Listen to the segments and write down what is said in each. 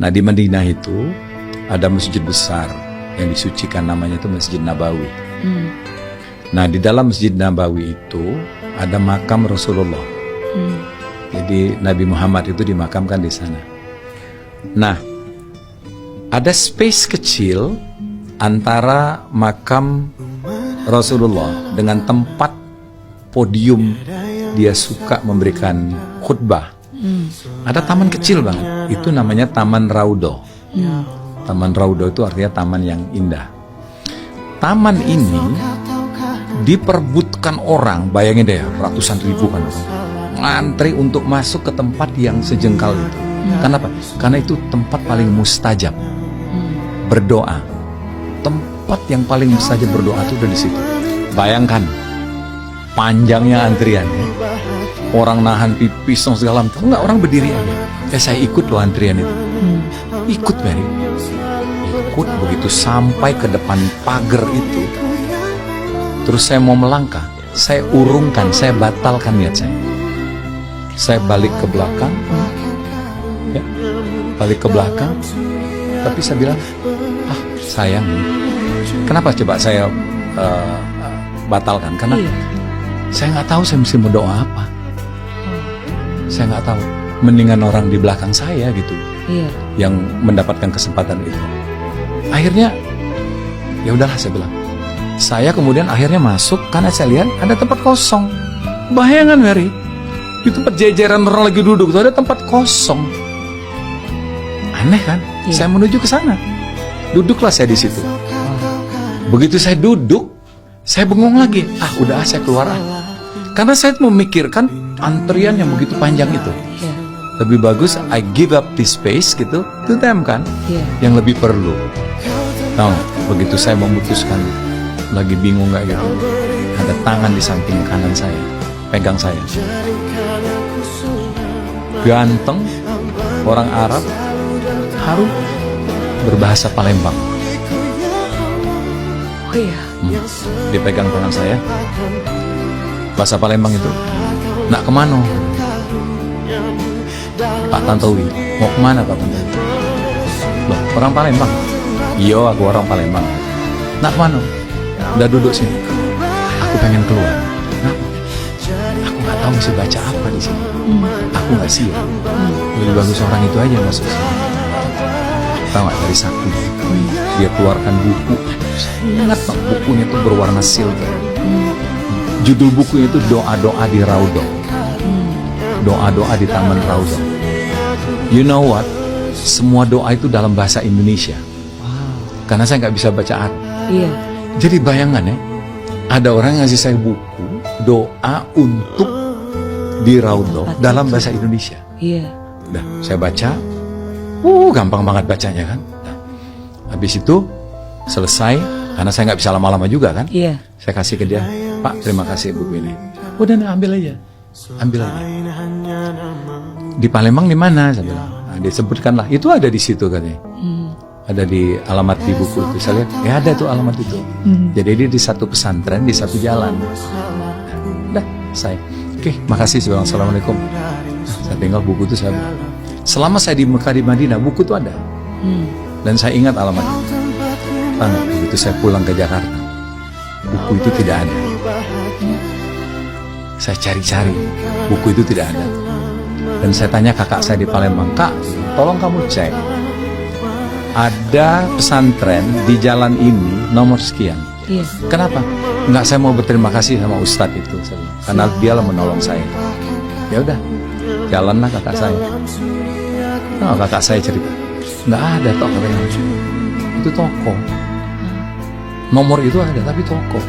Nah di Madinah itu ada masjid besar yang disucikan, namanya itu Masjid Nabawi. Nah di dalam Masjid Nabawi itu ada makam Rasulullah. Jadi Nabi Muhammad itu dimakamkan di sana. Nah ada space kecil antara makam Rasulullah dengan tempat podium dia suka memberikan khutbah. Ada taman kecil banget, itu namanya Taman Raudho. Taman Raudho itu artinya taman yang indah. Taman ini diperebutkan orang, bayangin deh, ratusan ribu kan, ngantri untuk masuk ke tempat yang sejengkal itu. Kenapa? Karena itu tempat paling mustajab berdoa. Tempat yang paling mustajab berdoa itu udah di situ. Bayangkan panjangnya antriannya, orang nahan pipis segala macam, enggak, orang berdiri aja. Saya ikut loh antrian itu. Ikut Mary. Ikut begitu sampai ke depan pagar itu. Terus saya mau melangkah, saya urungkan, saya batalkan niat saya. Saya balik ke belakang, ya, balik ke belakang. Tapi saya bilang, sayang, kenapa coba saya batalkan? Karena saya nggak tahu saya mesti berdoa apa. Saya nggak tahu. Mendingan orang di belakang saya gitu, yang mendapatkan kesempatan itu. Akhirnya, ya udahlah saya bilang. Saya kemudian akhirnya masuk karena saya lihat ada tempat kosong. Bayangan Mary, di tempat jajaran orang lagi duduk itu ada tempat kosong. Aneh kan? Saya menuju ke sana. Duduklah saya di situ. Begitu saya duduk, saya bengong lagi. Udah saya keluar. Karena saya memikirkan antrian yang begitu panjang itu. Lebih bagus I give up this space gitu to them kan, yang lebih perlu. Tahu, begitu saya memutuskan, lagi bingung nggak gitu, ada tangan di samping kanan saya, pegang saya. Ganteng, orang Arab, harum, berbahasa Palembang. Dia pegang tangan saya, bahasa Palembang itu. Nak kemana? Pak Tantowi. Mau kemana Pak Tantowi? Loh, orang Palembang. Iya, aku orang Palembang. Nak kemana? Udah duduk sini. Aku pengen keluar. Nah, aku nggak tahu mesti baca apa di sini. Aku nggak siap. Lebih bagus orang itu aja masuk sini. Tahu nggak, dari saku dia keluarkan buku. Saya ingat bukunya itu berwarna silver. Judul bukunya itu Doa-doa di Raudho. Doa-doa di Taman Raudho. You know what? Semua doa itu dalam bahasa Indonesia. Karena saya nggak bisa baca Arab. Jadi bayangan ya, ada orang ngasih saya buku doa untuk di Raudho dalam bahasa Indonesia. Udah, saya baca. Gampang banget bacanya kan. Nah, habis itu selesai, karena saya nggak bisa lama-lama juga kan. Saya kasih ke dia, Pak, terima kasih buku ini. Udah, nah, ambil aja. Di Palembang di mana? Saya bilang. Nah, disebutkanlah. Itu ada di situ katanya. Ada di alamat di buku itu. Saya lihat, ya ada tuh alamat itu. Jadi dia di satu pesantren, di satu jalan. Udah, saya. Oke, makasih. Saya bilang, Assalamualaikum. Saya tinggal buku itu, saya bilang. Selama saya di Mekah, di Madinah, buku itu ada. Dan saya ingat alamatnya. Begitu saya pulang ke Jakarta, buku itu tidak ada. Saya cari-cari, buku itu tidak ada. Dan saya tanya kakak saya di Palembang, Kak, tolong kamu cek, ada pesantren di jalan ini nomor sekian. Kenapa? Enggak, saya mau berterima kasih sama Ustadz itu, karena dialah menolong saya. Ya udah, jalanlah kakak saya. Nah, kakak saya cerita, nggak ada toh katanya. Itu toko. Nomor itu ada, tapi toko.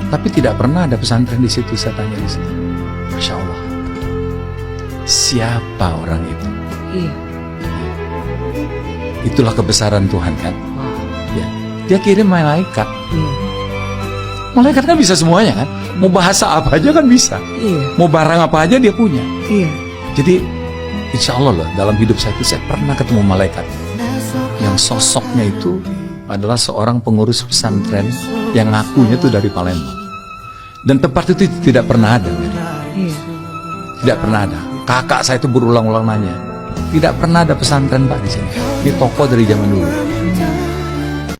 Tapi tidak pernah ada pesantren di situ. Saya tanya di situ. Masya Allah. Siapa orang itu? Itulah kebesaran Tuhan kan. Ya. Dia kirim malaikat. Malaikat kan bisa semuanya kan. Mau bahasa apa aja kan bisa. Mau barang apa aja dia punya. Jadi insya Allah loh, dalam hidup saya itu saya pernah ketemu malaikat yang sosoknya itu adalah seorang pengurus pesantren yang ngakunya itu dari Palembang. Dan tempat itu tidak pernah ada. Tidak pernah ada. Kakak saya itu berulang-ulang nanya, Tidak pernah ada pesantren Pak di sini. Ini toko dari zaman dulu.